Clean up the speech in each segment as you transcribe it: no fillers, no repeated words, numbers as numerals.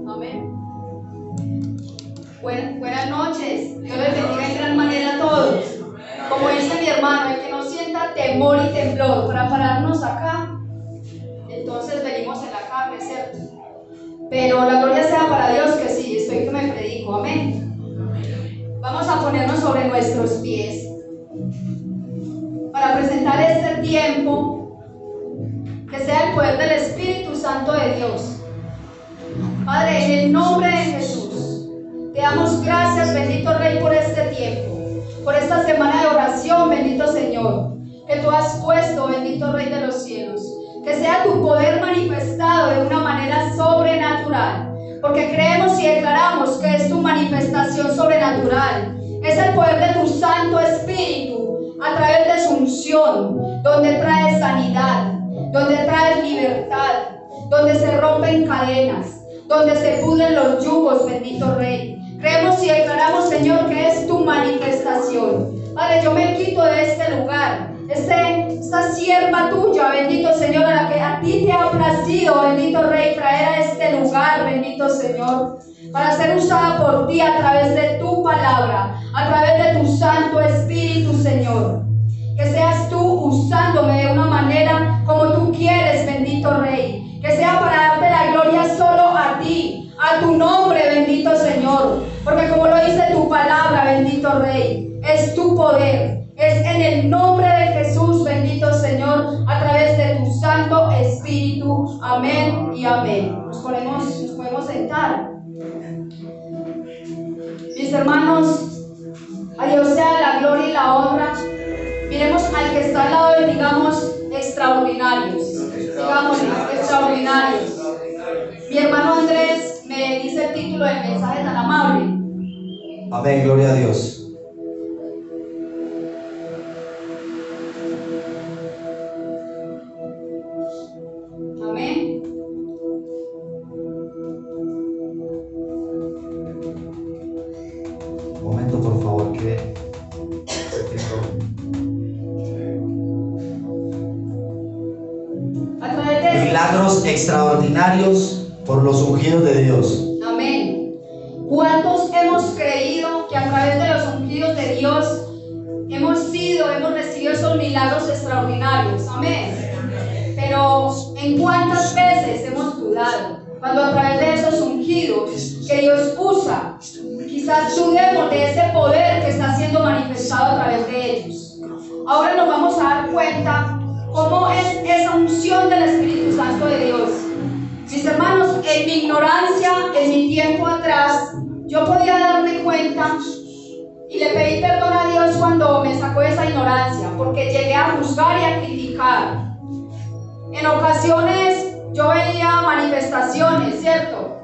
Amén. Buenas noches. Dios les bendiga en gran manera a todos. Como dice mi hermano, el que no sienta temor y temblor para pararnos acá, entonces venimos en la carne, ¿cierto? Pero la gloria sea para Dios que sí, estoy que me predico. Amén. Vamos a ponernos sobre nuestros pies para presentar este tiempo, que sea el poder del Espíritu Santo de Dios. Padre, en el nombre de Jesús, te damos gracias, bendito Rey, por este tiempo, por esta semana de oración, bendito Señor, que tú has puesto, bendito Rey de los cielos. Que sea tu poder manifestado de una manera sobrenatural, porque creemos y declaramos que es tu manifestación sobrenatural. Es el poder de tu Santo Espíritu a través de su unción, donde trae sanidad, donde trae libertad, donde se rompen cadenas, donde se pudren los yugos, bendito Rey. Creemos y declaramos, Señor, que es tu manifestación. Padre, yo me quito de este lugar, esta sierva tuya, bendito Señor, a la que a ti te ha placido, bendito Rey, traer a este lugar, bendito Señor, para ser usada por ti a través de tu palabra, a través de tu Santo Espíritu, Señor. Que seas tú usándome de una manera como tú quieres, bendito Rey. Que sea para darte la gloria solo a ti, a tu nombre, bendito Señor. Porque como lo dice tu palabra, bendito Rey, es tu poder. Es en el nombre de Jesús, bendito Señor, a través de tu Santo Espíritu. Amén y amén. Nos podemos sentar. Mis hermanos, a Dios sea la gloria y la honra. Miremos al que está al lado y digamos extraordinarios. Digamos extraordinarios. Mi hermano Andrés me dice el título del mensaje tan amable. Amén, gloria a Dios. Amén. Un momento, por favor, que A través de milagros extraordinarios por los ungidos de Dios. Amén. ¿Cuántos hemos creído que a través de los ungidos de Dios hemos recibido esos milagros extraordinarios? Amén. Pero ¿en cuántas veces hemos dudado? Cuando a través de esos ungidos que Dios usa, quizás dudemos de ese poder que está siendo manifestado a través de ellos. Ahora nos vamos a dar cuenta cómo es esa unción del Espíritu Santo de Dios. Mis hermanos, en mi ignorancia, en mi tiempo atrás, yo podía darme cuenta y le pedí perdón a Dios cuando me sacó de esa ignorancia, porque llegué a juzgar y a criticar. En ocasiones yo veía manifestaciones, ¿cierto?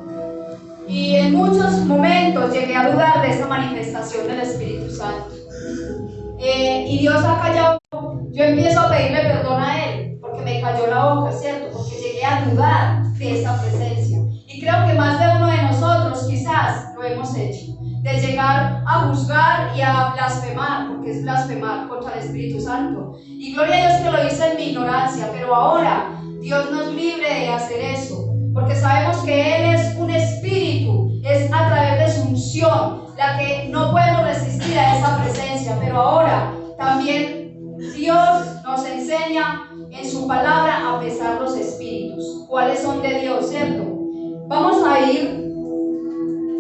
Y en muchos momentos llegué a dudar de esa manifestación del Espíritu Santo. Y Dios ha callado. Yo empiezo a pedirle perdón a Él, porque me cayó la boca, ¿cierto? Porque llegué a dudar de esa presencia. Y creo que más de uno de nosotros quizás lo hemos hecho, de llegar a juzgar y a blasfemar, porque es blasfemar contra el Espíritu Santo. Y gloria a Dios que lo hice en mi ignorancia, pero ahora Dios nos libre de hacer eso, porque sabemos que Él es un espíritu, es a través de su unción la que no podemos resistir a esa presencia. Pero ahora también Dios nos enseña en su palabra a pesar los espíritus, cuáles son de Dios, ¿cierto? Vamos a ir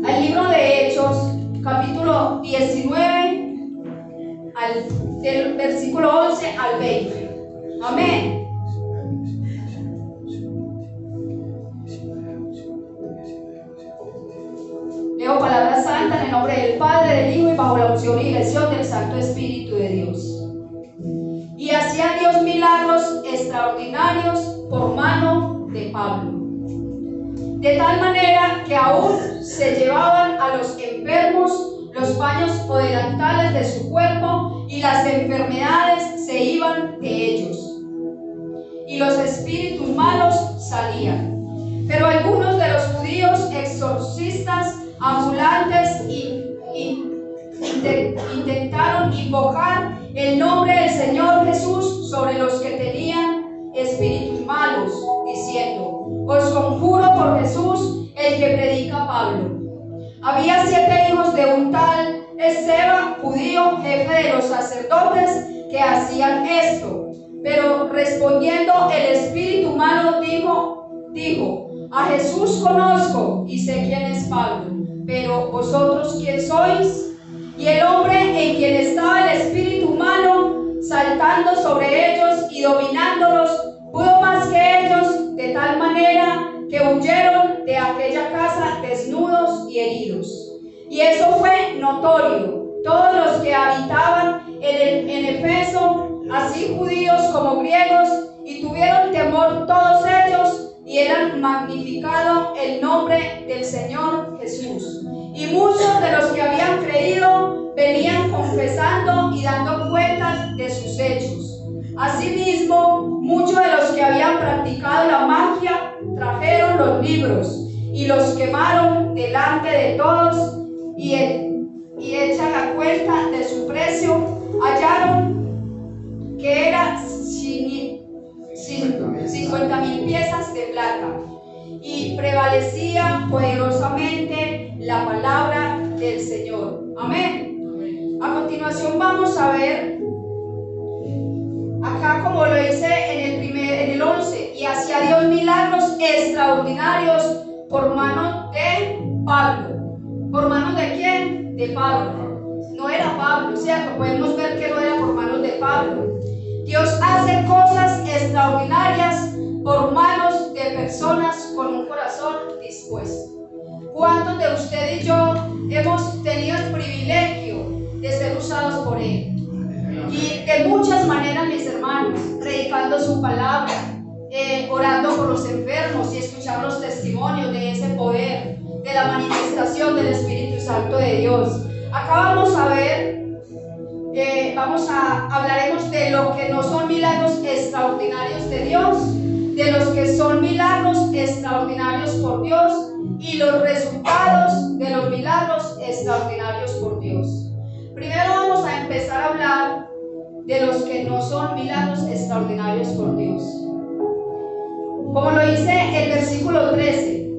al libro de Hechos, capítulo 19, del versículo 11 al 20. Amén. Leo palabra santa en el nombre del Padre, del Hijo y bajo la unción y dirección del Santo Espíritu de Dios. Y hacía Dios milagros extraordinarios por mano de Pablo, de tal manera que aún se llevaban a los enfermos los paños o delantales de su cuerpo, y las enfermedades se iban de ellos, y los espíritus malos salían. Pero algunos de los judíos exorcistas ambulantes intentaron invocar el nombre del Señor Jesús sobre los que tenían espíritus malos, diciendo: os conjuro por Jesús, el que predica Pablo. Había 7 hijos de un tal Esceva, judío, jefe de los sacerdotes, que hacían esto. Pero respondiendo el espíritu malo dijo: a Jesús conozco y sé quién es Pablo, pero vosotros ¿quién sois? Y el hombre en quien estaba el espíritu malo, saltando sobre ellos y dominándolos, pudo más que ellos, de tal manera que huyeron de aquella casa desnudos y heridos. Y eso fue notorio. Todos los que habitaban en Efeso, así judíos como griegos, y tuvieron temor todos ellos, y eran magnificado el nombre del Señor Jesús. Y muchos de los que habían creído venían confesando y dando cuentas de sus hechos. Asimismo, muchos de los que habían practicado la magia trajeron los libros y los quemaron delante de todos, y hecha la cuenta de su precio, hallaron que era 50,000 piezas de plata. Y prevalecía poderosamente la palabra del Señor. Amén. A continuación vamos a ver acá, como lo dice en el 11, y hacía Dios milagros extraordinarios por manos de Pablo. ¿Por manos de quién? De Pablo. No era Pablo, ¿cierto? Podemos ver que no era por manos de Pablo. Dios hace cosas extraordinarias por manos de personas con un corazón dispuesto. ¿Cuántos de usted y yo hemos tenido el privilegio de ser usados por Él? Y de muchas maneras, mis hermanos, predicando su palabra, orando por los enfermos y escuchar los testimonios de ese poder, de la manifestación del Espíritu Santo de Dios. Acá vamos a ver, hablaremos de lo que no son milagros extraordinarios de Dios, de los que son milagros extraordinarios por Dios y los resultados de los milagros extraordinarios por Dios. Primero vamos a empezar a hablar de los que no son milagros extraordinarios por Dios. Como lo dice el versículo 13,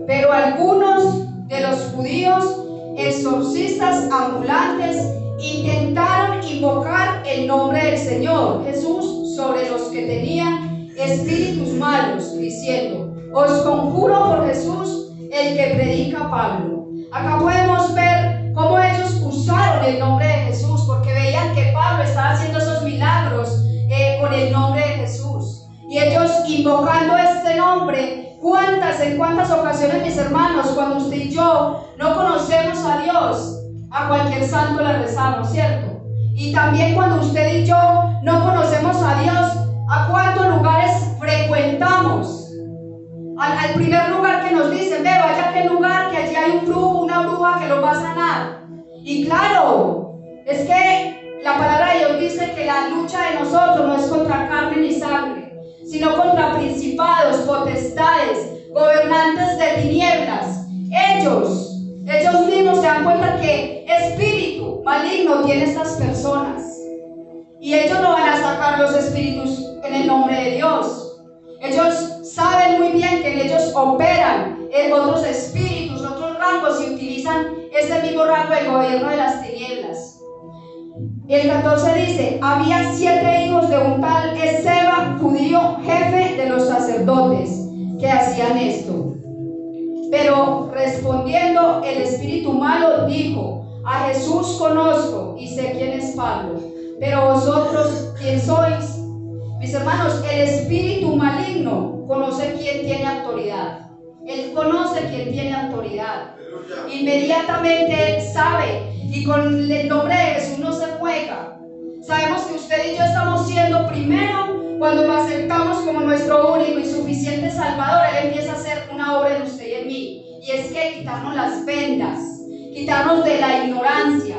pero algunos de los judíos exorcistas ambulantes intentaron invocar el nombre del Señor Jesús sobre los que tenían espíritus malos, diciendo: os conjuro por Jesús, el que predica Pablo. Acá podemos ver cómo ellos usaron el nombre de Jesús, porque veían que Pablo estaba haciendo esos milagros con el nombre de Jesús. Y ellos invocando este nombre. En cuántas ocasiones, mis hermanos, cuando usted y yo no conocemos a Dios, a cualquier santo le rezamos, ¿cierto? Y también cuando usted y yo no conocemos a Dios, ¿a cuántos lugares frecuentamos? Al primer lugar que nos dicen: ve, vaya a aquel lugar, que allí hay un brujo, una bruja que lo va a sanar. Y claro, es que la palabra de Dios dice que la lucha de nosotros no es contra carne ni sangre, sino contra principados, potestades, gobernantes de tinieblas. Ellos mismos se dan cuenta que espíritu maligno tiene estas personas, y ellos no van a sacar los espíritus en el nombre de Dios. Ellos saben muy bien que en ellos operan otros espíritus, otros rangos, y utilizan ese mismo rango del gobierno de las tinieblas. El 14 dice: había 7 hijos de un tal Esceva, judío, jefe de los sacerdotes, que hacían esto. Pero respondiendo el espíritu malo dijo: a Jesús conozco y sé quién es Pablo, pero vosotros ¿quién sois? Mis hermanos, el espíritu maligno conoce quién tiene autoridad. Él conoce quién tiene autoridad. Inmediatamente él sabe, y con el nombre de Jesús no se juega. Sabemos que usted y yo estamos siendo primero, cuando lo aceptamos como nuestro único y suficiente Salvador, Él empieza a hacer una obra en usted y en mí, y es que quitarnos las vendas, quitarnos de la ignorancia,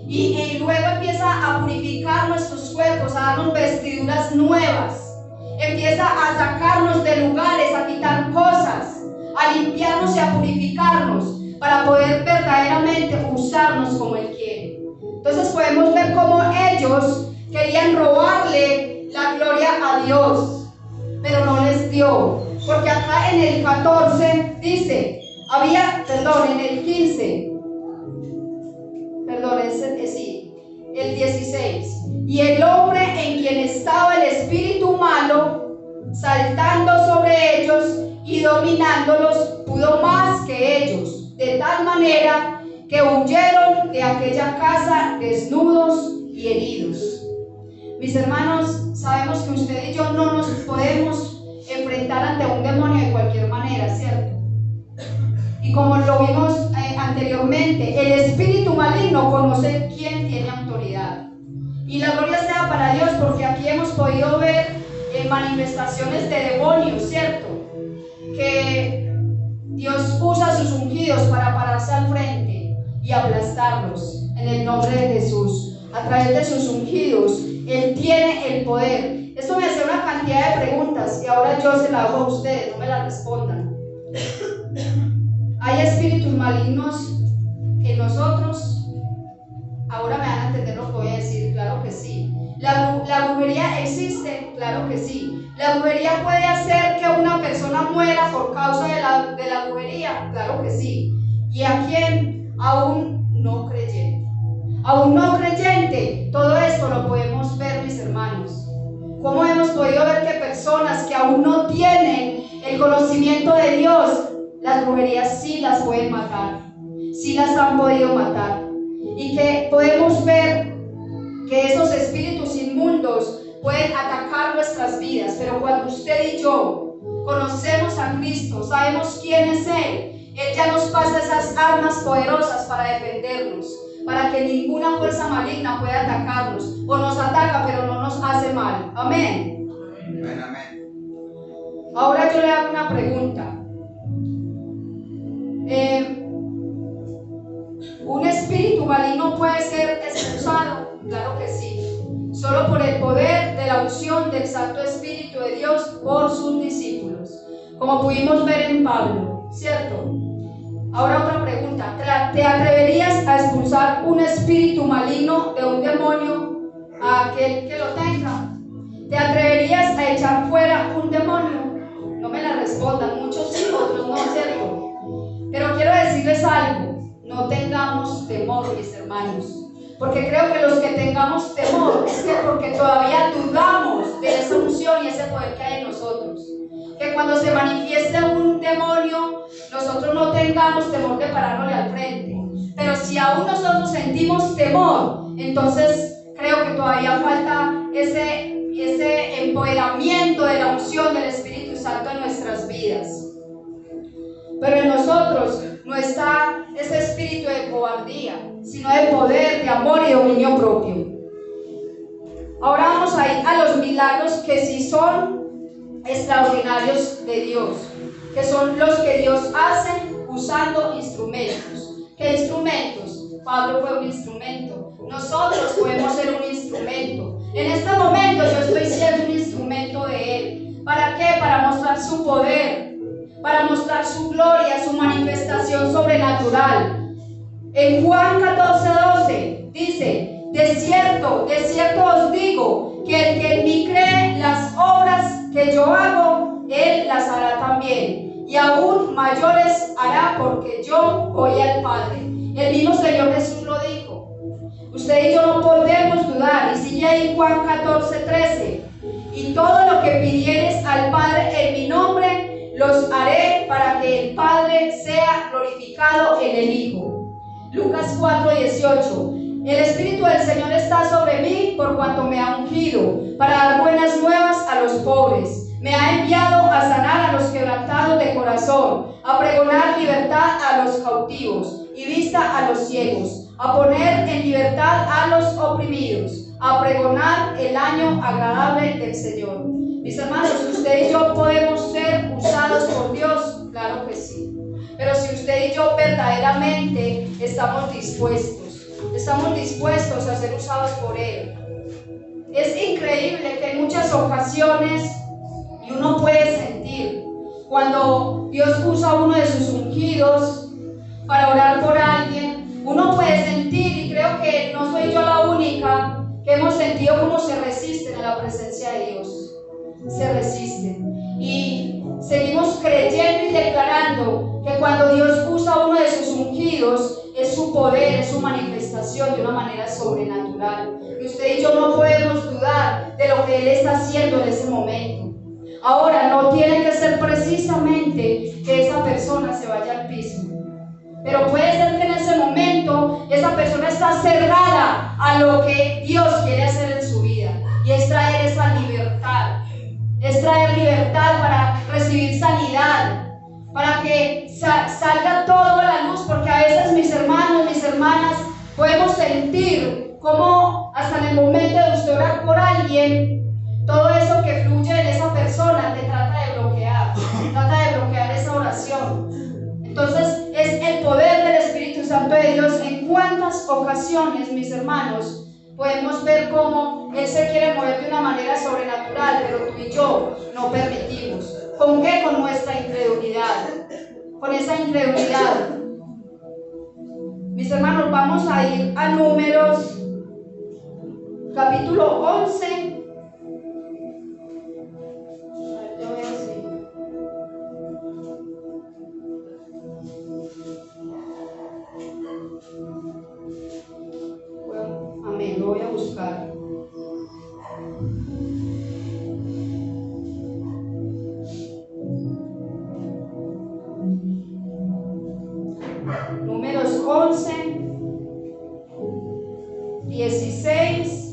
y luego empieza a purificar nuestros cuerpos, a darnos vestiduras nuevas, empieza a sacarnos de lugares, a quitar cosas, a limpiarnos y a purificarnos, para poder verdaderamente usarnos como Él quiere. Entonces podemos ver cómo ellos querían robarle la gloria a Dios, pero no les dio. Porque acá en el 14 dice, en el 15, el 16. Y el hombre en quien estaba el espíritu malo, saltando sobre ellos y dominándolos, pudo más que ellos, de tal manera que huyeron de aquella casa desnudos y heridos. Mis hermanos, sabemos que usted y yo no nos podemos enfrentar ante un demonio de cualquier manera, ¿cierto? Y como lo vimos anteriormente, el espíritu maligno conoce quién tiene autoridad. Y la gloria sea para Dios, porque aquí hemos podido ver manifestaciones de demonios, ¿cierto? Que Dios usa sus ungidos para pararse al frente y aplastarlos en el nombre de Jesús. A través de sus ungidos, Él tiene el poder. Esto me hace una cantidad de preguntas y ahora yo se la hago a ustedes, no me la respondan. ¿Hay espíritus malignos en nosotros? Ahora me van a entender lo que voy a decir, claro que sí. ¿La brujería existe? Claro que sí. ¿La brujería puede hacer que una persona muera por causa de la brujería? Claro que sí. ¿Y a quién? A un no creyente. A un no creyente, todo esto lo podemos ver, mis hermanos. ¿Cómo hemos podido ver que personas que aún no tienen el conocimiento de Dios, las brujerías sí las pueden matar, sí las han podido matar? Y que podemos ver que esos espíritus inmundos pueden atacar nuestras vidas, pero cuando usted y yo conocemos a Cristo, sabemos quién es Él ya nos pasa esas armas poderosas para defendernos, para que ninguna fuerza maligna pueda atacarnos, o nos ataca pero no nos hace mal. Amén. Amén, amén. Ahora yo le hago una pregunta. ¿Un espíritu maligno puede ser expulsado? Claro que sí. Solo por el poder de la unción del Santo Espíritu de Dios por sus discípulos, como pudimos ver en Pablo, ¿cierto? Ahora otra pregunta. ¿Te atreverías a expulsar un espíritu maligno de un demonio a aquel que lo tenga? ¿Te atreverías a echar fuera un demonio? No me la respondan, muchos sí, otros no, ¿cierto? Pero quiero decirles algo. No tengamos temor, mis hermanos, porque creo que los que tengamos temor es que porque todavía dudamos de esa unción y ese poder que hay en nosotros. Que cuando se manifieste un demonio, nosotros no tengamos temor de pararnos al frente. Pero si aún nosotros sentimos temor, entonces creo que todavía falta ese empoderamiento de la unción del Espíritu Santo en nuestras vidas. Pero en nosotros no está ese espíritu de cobardía, sino de poder, de amor y dominio propio. Ahora vamos a ir a los milagros que sí son extraordinarios de Dios, que son los que Dios hace usando instrumentos. ¿Qué instrumentos? Pablo fue un instrumento. Nosotros podemos ser un instrumento. En este momento yo estoy siendo un instrumento de Él. ¿Para qué? Para mostrar su poder, para mostrar su gloria, su manifestación sobrenatural. En Juan 14:12 dice: de cierto os digo, que el que en mí cree, las obras que yo hago, él las hará también, y aún mayores hará, porque yo voy al Padre. El mismo Señor Jesús lo dijo. Usted y yo no podemos dudar. Y sigue ahí Juan 14:13: y todo lo que pidieres al Padre en mi nombre, los haré, para que el Padre sea glorificado en el Hijo. Lucas 4:18: el Espíritu del Señor está sobre mí, por cuanto me ha ungido para dar buenas nuevas a los pobres. Me ha enviado a sanar a los quebrantados de corazón, a pregonar libertad a los cautivos y vista a los ciegos, a poner en libertad a los oprimidos, a pregonar el año agradable del Señor. Mis hermanos, usted y yo podemos ser usados por Dios, claro que sí. Pero si usted y yo verdaderamente estamos dispuestos a ser usados por Él. Es increíble que en muchas ocasiones, y uno puede sentir, cuando Dios usa uno de sus ungidos para orar por alguien, uno puede sentir, y creo que no soy yo la única, que hemos sentido cómo se resisten a la presencia de Dios. Se resisten. Y seguimos creyendo y declarando que cuando Dios usa a uno de sus ungidos, es su poder, es su manifestación de una manera sobrenatural. Y usted y yo no podemos dudar de lo que Él está haciendo en ese momento. Ahora, no tiene que ser precisamente que esa persona se vaya al piso, pero puede ser que en ese momento esa persona está cerrada a lo que Dios quiere hacer en su vida, y es traer esa libertad, es traer libertad para recibir sanidad, para que salga todo a la luz, porque a veces, mis hermanos, mis hermanas, podemos sentir como hasta en el momento de usted orar por alguien, todo eso que fluye en esa persona te trata de bloquear esa oración. Entonces es el poder del Espíritu Santo de Dios. En cuántas ocasiones, mis hermanos, podemos ver cómo Él se quiere mover de una manera sobrenatural, pero tú y yo no permitimos. ¿Con qué? Con nuestra incredulidad, con esa incredulidad. Mis hermanos, vamos a ir a Números capítulo 11. Amén, lo voy a buscar. Números 11, 16.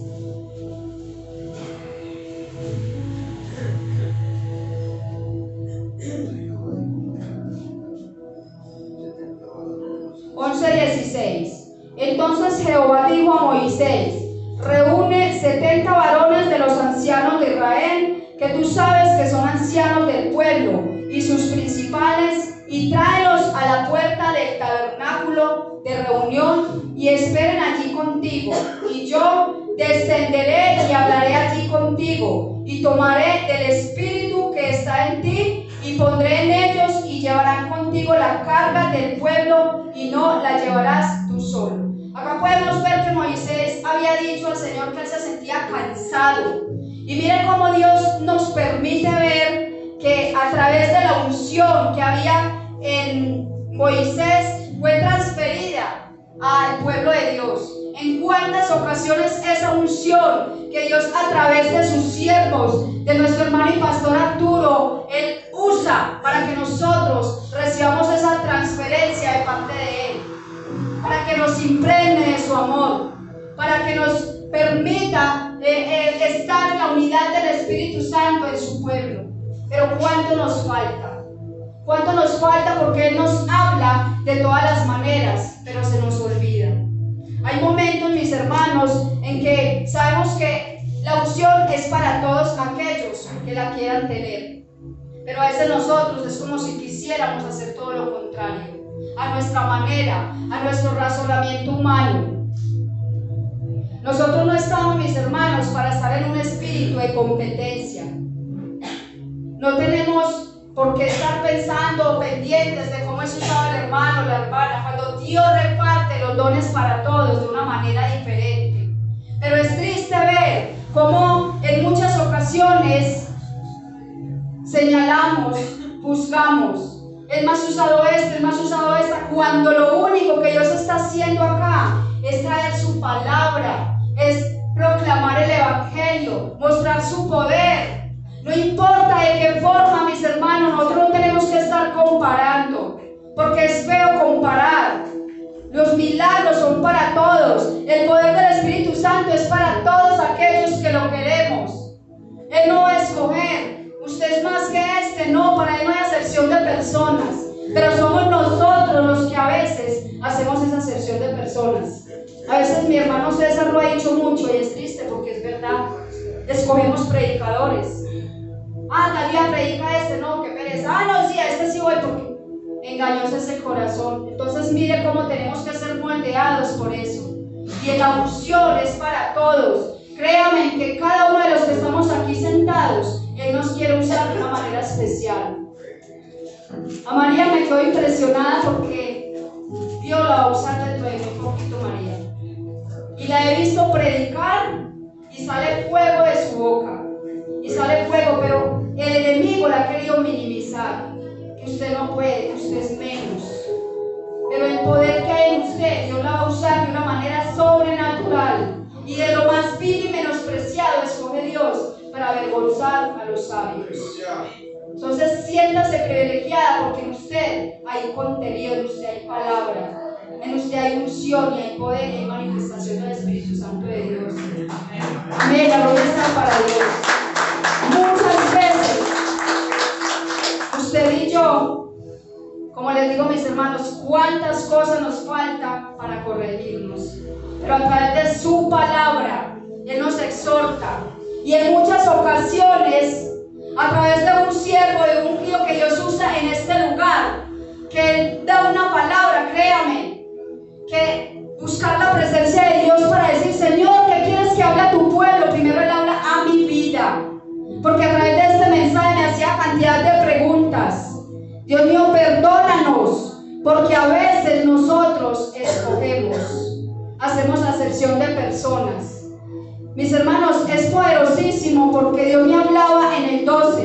Entonces Jehová dijo a Moisés: reúne 70 varones de los ancianos de Israel, que tú sabes que son ancianos del pueblo, y sus principales, y tráelos a la puerta del tabernáculo de reunión, y esperen allí contigo, y yo descenderé y hablaré allí contigo, y tomaré del espíritu que está en ti, y pondré en ellos, y llevarán contigo la carga del pueblo, y no la llevarás tú solo. Acá podemos ver que Moisés había dicho al Señor que él se sentía cansado. Y miren cómo Dios nos permite ver que a través de la unción que había en Moisés fue transferida al pueblo de Dios. En cuántas ocasiones esa unción que Dios a través de sus siervos, de nuestro hermano y pastor Arturo, Él usa para que nosotros recibamos esa transferencia de parte de Él, para que nos impregne de su amor, para que nos permita estar en la unidad del Espíritu Santo en su pueblo. Pero ¿cuánto nos falta? ¿Cuánto nos falta? Porque Él nos habla de todas las maneras, pero se nos olvida. Hay momentos, mis hermanos, en que sabemos que la unción es para todos aquellos que la quieran tener, pero a veces nosotros es como si quisiéramos hacer todo lo contrario, a nuestra manera, a nuestro razonamiento humano. Nosotros no estamos, mis hermanos, para estar en un espíritu de competencia. No tenemos por qué estar pensando, pendientes de cómo es usado el hermano o la hermana, cuando Dios reparte los dones para todos de una manera diferente. Pero es triste ver cómo en muchas ocasiones señalamos, juzgamos: es más usado este, es más usado esta, cuando lo único que Dios está haciendo acá es traer su palabra, es proclamar el evangelio, mostrar su poder. No importa de qué forma, mis hermanos, nosotros no tenemos que estar comparando, porque es feo comparar. Los milagros son para todos, el poder del Espíritu Santo es para todos aquellos que lo queremos. Él no va a escoger, usted es más que este, no, para Él no hay acepción de personas, pero somos nosotros los que a veces hacemos esa acepción de personas. A veces mi hermano César lo ha dicho mucho y es triste porque es verdad, escogemos predicadores. Talía predica este, no, qué pereza. No, sí, a este sí voy porque engañoso es el corazón. Entonces mire cómo tenemos que ser moldeados por eso. Y la unción es para todos. Créanme que cada uno de los que estamos aquí sentados, Él nos quiere usar de una manera especial. A María me quedó impresionada porque Dios la va a usar dentro de muy poquito, María. Y la he visto predicar y sale fuego de su boca. Y sale fuego, pero el enemigo la ha querido minimizar. Que usted no puede, que usted es menos. Pero el poder que hay en usted, Dios la va a usar de una manera sobrenatural. Y de lo más vil y menospreciado escoge Dios para avergonzar a los sabios. Entonces siéntase privilegiada porque en usted hay contenido, en usted hay palabra, en usted hay unción y hay poder y hay manifestación del Espíritu Santo de Dios. Amén, la gloria está para Dios. Muchas veces usted y yo, como les digo mis hermanos, cuántas cosas nos faltan para corregirnos, pero a través de su palabra Él nos exhorta, y en muchas ocasiones a través de un siervo, de un ungido que Dios usa en este lugar, que Él da una palabra, créame, que buscar la presencia de Dios para decir: Señor, ¿qué quieres que hable a tu pueblo? Primero Él habla a mi vida, porque a través de este mensaje me hacía cantidad de preguntas. Dios mío, perdónanos, porque a veces nosotros escogemos, hacemos acepción de personas. Mis hermanos, es poderosísimo porque Dios me hablaba en el 12,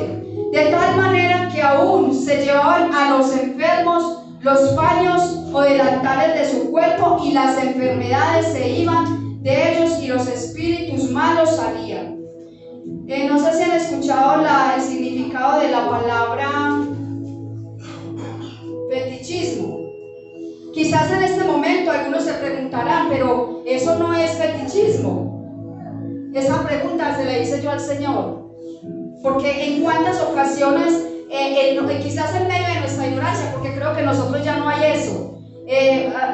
de tal manera que aún se llevaban a los enfermos los paños o delantales de su cuerpo, y las enfermedades se iban de ellos y los espíritus malos salían. No sé si han escuchado el significado de la palabra fetichismo. Quizás en este momento algunos se preguntarán, pero eso no es fetichismo. Esa pregunta se la hice yo al Señor, porque en cuántas ocasiones, quizás en medio de nuestra ignorancia, porque creo que nosotros ya no hay eso,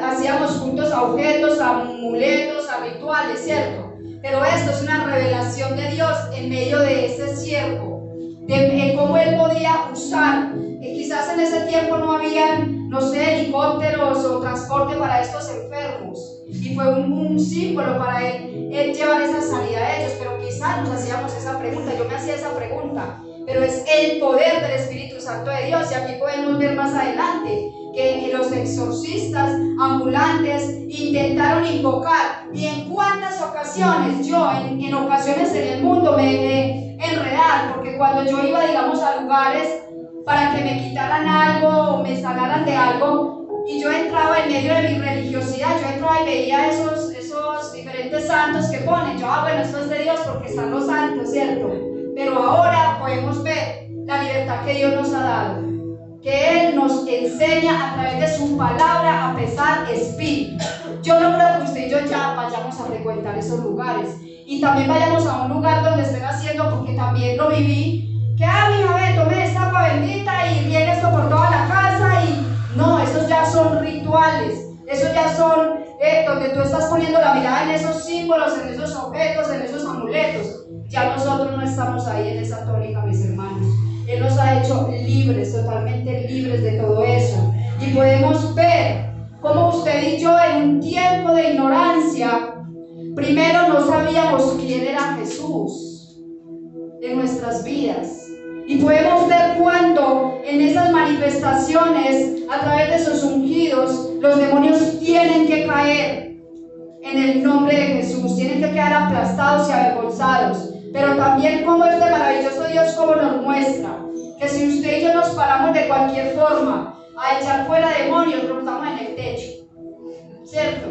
hacíamos cultos a objetos, a amuletos, a rituales, ¿cierto? Pero esto es una revelación de Dios en medio de ese siervo, de cómo Él podía usar. Quizás en ese tiempo no habían, no sé, helicópteros o transporte para estos enfermos, y fue un símbolo para él llevar esa salida a ellos. Pero quizás nos hacíamos esa pregunta, yo me hacía esa pregunta, pero es el poder del Espíritu Santo de Dios. Y aquí podemos ver más adelante que los exorcistas ambulantes intentaron invocar, y en cuántas ocasiones yo en ocasiones en el mundo me dejé enredar, porque cuando yo iba, digamos, a lugares para que me quitaran algo o me sanaran de algo, y yo entraba en medio de mi religiosidad, yo entraba y veía esos diferentes santos que ponen. Yo, bueno, esto es de Dios porque están los santos, ¿cierto? Pero ahora podemos ver la libertad que Dios nos ha dado, que Él nos enseña a través de su palabra a pesar espíritu. Yo no creo que usted y yo ya vayamos a frecuentar esos lugares, y también vayamos a un lugar donde estén haciendo, porque también lo viví, que mija, ve, tome esta agua bendita y riegue esto por toda la casa. Y no, esos ya son rituales, esos ya son donde tú estás poniendo la mirada en esos símbolos, en esos objetos, en esos amuletos. Ya nosotros no estamos ahí en esa tónica, mis hermanos. Él nos ha hecho libres, totalmente libres de todo eso, y podemos ver cómo usted y yo, en un tiempo de ignorancia, primero no sabíamos quién era Jesús en nuestras vidas. Y podemos ver cuando en esas manifestaciones, a través de sus ungidos, los demonios tienen que caer en el nombre de Jesús, tienen que quedar aplastados y avergonzados. Pero también como este maravilloso Dios como nos muestra que si usted y yo nos paramos de cualquier forma a echar fuera demonios, estamos en el techo, ¿cierto?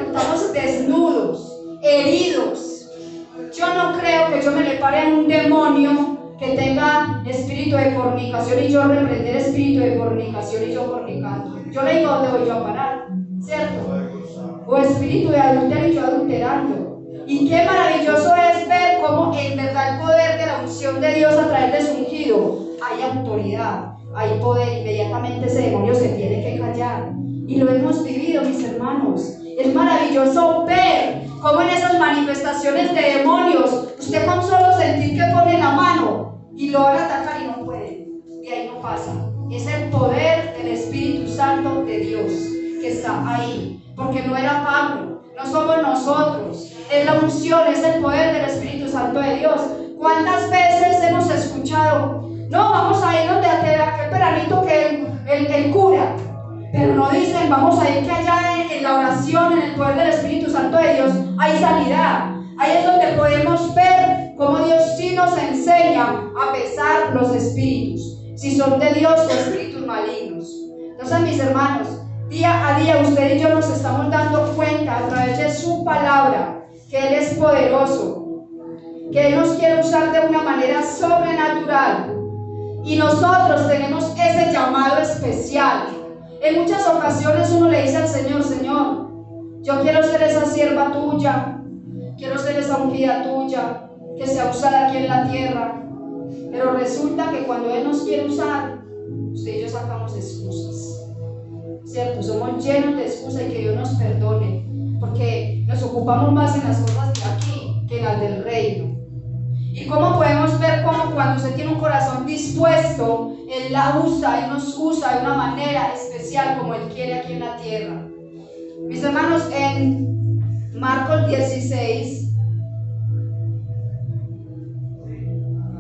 Estamos desnudos, heridos. Yo no creo que yo me le pare a un demonio que tenga espíritu de fornicación y yo reprender espíritu de fornicación y yo fornicando. Yo le digo, ¿dónde voy yo a parar? ¿Cierto? O espíritu de adulterio y yo adulterando. Y qué maravilloso es ver cómo en verdad el poder de la unción de Dios a través de su ungido, hay autoridad, hay poder. Inmediatamente ese demonio se tiene que callar. Y lo hemos vivido, mis hermanos. Es maravilloso ver cómo en esas manifestaciones de demonios, usted con solo sentir que pone la mano y lo van a atacar y no puede, y ahí no pasa. Es el poder del Espíritu Santo de Dios que está ahí, porque no era Pablo, no somos nosotros, es la unción, es el poder del Espíritu Santo de Dios. ¿Cuántas veces hemos escuchado, no, vamos a ir donde aquel peranito que el cura? Pero no dicen, vamos a ir que allá en la oración, en el poder del Espíritu Santo de Dios, hay sanidad. Ahí es donde podemos ver Cómo Dios sí nos enseña a pesar los espíritus, si son de Dios o espíritus malignos. Entonces, mis hermanos, día a día usted y yo nos estamos dando cuenta a través de su palabra que Él es poderoso, que Él nos quiere usar de una manera sobrenatural. Y nosotros tenemos ese llamado especial. En muchas ocasiones uno le dice al Señor: Señor, yo quiero ser esa sierva tuya, quiero ser esa ungida tuya, que sea usada aquí en la tierra. Pero resulta que cuando Él nos quiere usar, usted y yo sacamos excusas, ¿cierto? Somos llenos de excusas, y que Dios nos perdone, porque nos ocupamos más en las cosas de aquí que en las del reino. ¿Y cómo podemos ver cómo cuando usted tiene un corazón dispuesto, Él la usa, Él nos usa de una manera especial como Él quiere aquí en la tierra? Mis hermanos, en Marcos 16,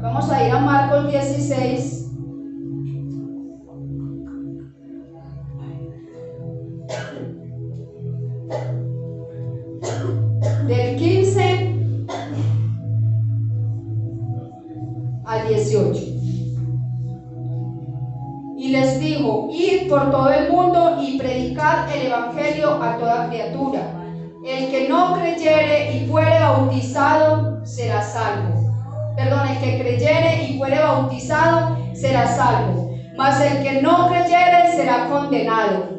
vamos a ir a Marcos 16. Del 15 al 18. Y les dijo: id por todo el mundo y predicad el evangelio a toda criatura. El que no creyere y fuere bautizado será salvo. Perdón, el que creyere y fuere bautizado será salvo, mas el que no creyere será condenado.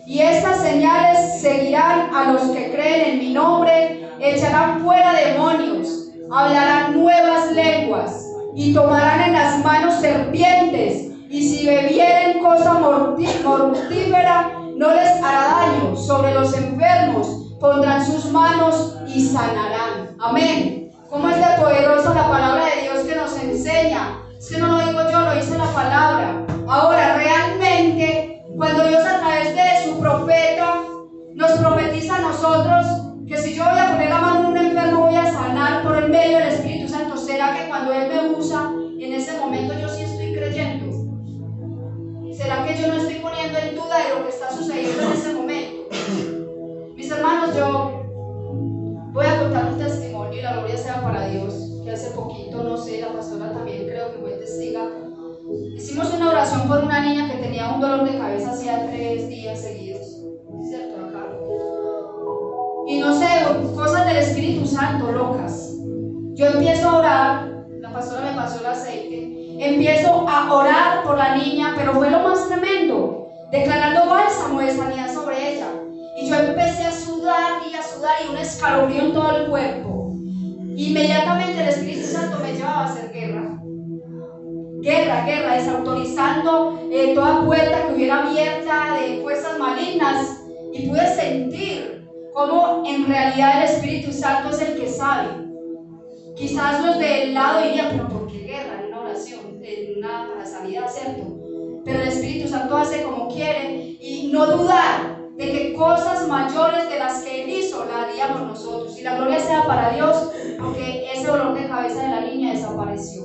Y estas señales seguirán a los que creen en mi nombre: echarán fuera demonios, hablarán nuevas lenguas, y tomarán en las manos serpientes, y si bebieren cosa mortífera no les hará daño. Sobre los enfermos pondrán sus manos y sanarán. Amén. ¿Cómo es de poderosa la palabra de Dios que nos enseña? Es que no lo digo yo, lo dice la palabra. Ahora, realmente, cuando Dios a través de su profeta nos profetiza a nosotros que si yo voy a poner la mano en un enfermo voy a sanar por el medio del Espíritu Santo, ¿será que cuando Él me usa en ese momento yo sí estoy creyendo? ¿Será que yo no estoy poniendo en duda de lo que está sucediendo en ese momento? Mis hermanos, yo voy a contar un testimonio, y la gloria sea para Dios, que hace poquito, no sé, la pastora también creo que fue testiga. Hicimos una oración por una niña que tenía un dolor de cabeza hacía 3 días seguidos, ¿cierto? Acá. Y no sé, cosas del Espíritu Santo, locas. Yo empiezo a orar, la pastora me pasó el aceite, empiezo a orar por la niña, pero fue lo más tremendo, declarando bálsamo de sanidad sobre ella. Y yo empecé a sudar y un escalofrío en todo el cuerpo. Inmediatamente el Espíritu Santo me llevaba a hacer guerra, desautorizando toda puerta que hubiera abierta de fuerzas malignas, y pude sentir cómo en realidad el Espíritu Santo es el que sabe. Quizás los del lado dirían: pero ¿por qué guerra en una oración, en una para sanidad, cierto? Pero el Espíritu Santo hace como quiere, y no dudar de que cosas mayores de las que Él hizo la haría por nosotros. Y la gloria sea para Dios, porque ese dolor de cabeza de la niña desapareció.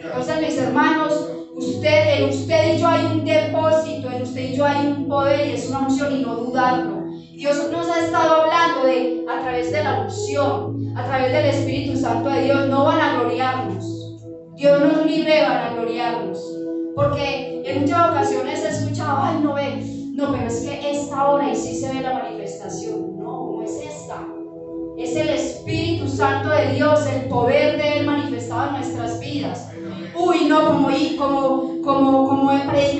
Entonces, mis hermanos, en usted y yo hay un depósito, en usted y yo hay un poder, y es una unción, y no dudarlo. Dios nos ha estado hablando a través de la unción, a través del Espíritu Santo de Dios, no van a gloriarnos. Dios nos libre de vanagloriarnos, porque en muchas ocasiones he escuchado: ay, no pero es que esta hora y sí se ve la manifestación. No es esta, es el Espíritu Santo de Dios, el poder de Él manifestado en nuestras vidas. Uy, no, como predica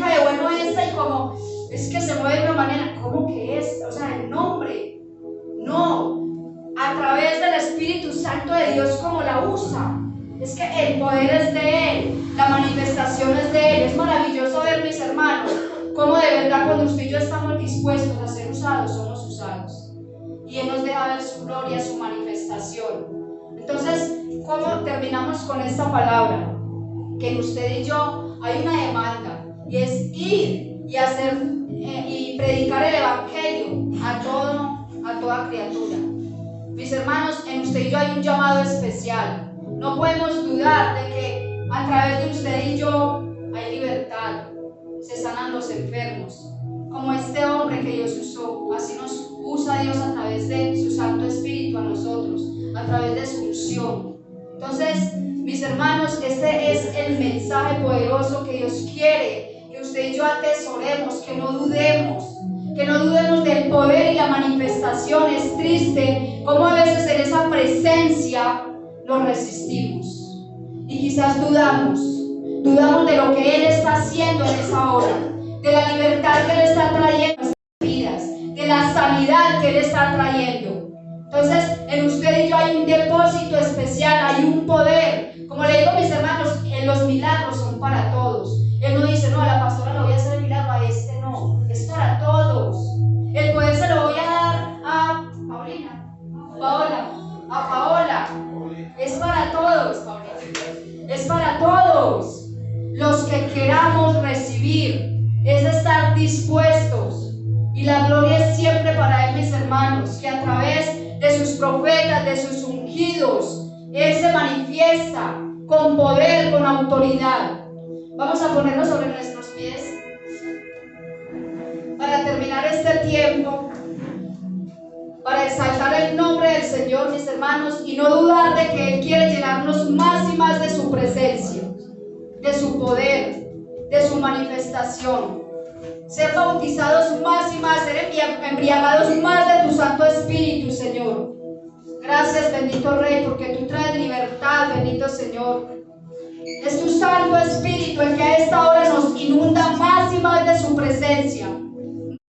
de bueno esta, y como es que se mueve de una manera, ¿cómo que es? O sea, el nombre, no, a través del Espíritu Santo de Dios, como la usa. Es que el poder es de Él, la manifestación es de Él. Es maravilloso ver, mis hermanos, cómo de verdad cuando usted y yo estamos dispuestos a ser usados, somos usados, y Él nos deja ver su gloria, su manifestación. Entonces, ¿cómo terminamos con esta palabra? Que en usted y yo hay una demanda, y es ir y hacer y predicar el evangelio a toda criatura. Mis hermanos, en usted y yo hay un llamado especial. No podemos dudar de que a través de usted y yo hay libertad, se sanan los enfermos, como este hombre que Dios usó. Así nos usa Dios a través de su Santo Espíritu a nosotros, a través de su unción. Entonces, mis hermanos, este es el mensaje poderoso que Dios quiere que usted y yo atesoremos, que no dudemos del poder y la manifestación. Es triste cómo a veces en esa presencia lo resistimos y quizás dudamos de lo que Él está haciendo en esa hora, de la libertad que Él está trayendo a nuestras vidas, de la sanidad que Él está trayendo. Entonces, en usted y yo hay un depósito especial, hay un poder. Como le digo a mis hermanos, los milagros son para todos. Él no dice, no, a la pastora le voy a hacer el milagro, a este no, es para todos. El poder se lo voy a dar a Paola, es para todos, Paola. Es para todos los que queramos recibir, es estar dispuestos. Y la gloria es siempre para Él, mis hermanos, que a través de sus profetas, de sus ungidos, Él se manifiesta con poder, con autoridad. Vamos a ponernos sobre nuestros pies para terminar este tiempo, para exaltar el nombre del Señor, mis hermanos, y no dudar de que Él quiere llenarnos más y más de su presencia, de su poder, de su manifestación. Ser bautizados más y más, ser embriagados más de tu Santo Espíritu, Señor. Gracias, bendito Rey, porque tú traes libertad, bendito Señor. Es tu Santo Espíritu el que a esta hora nos inunda más y más de su presencia.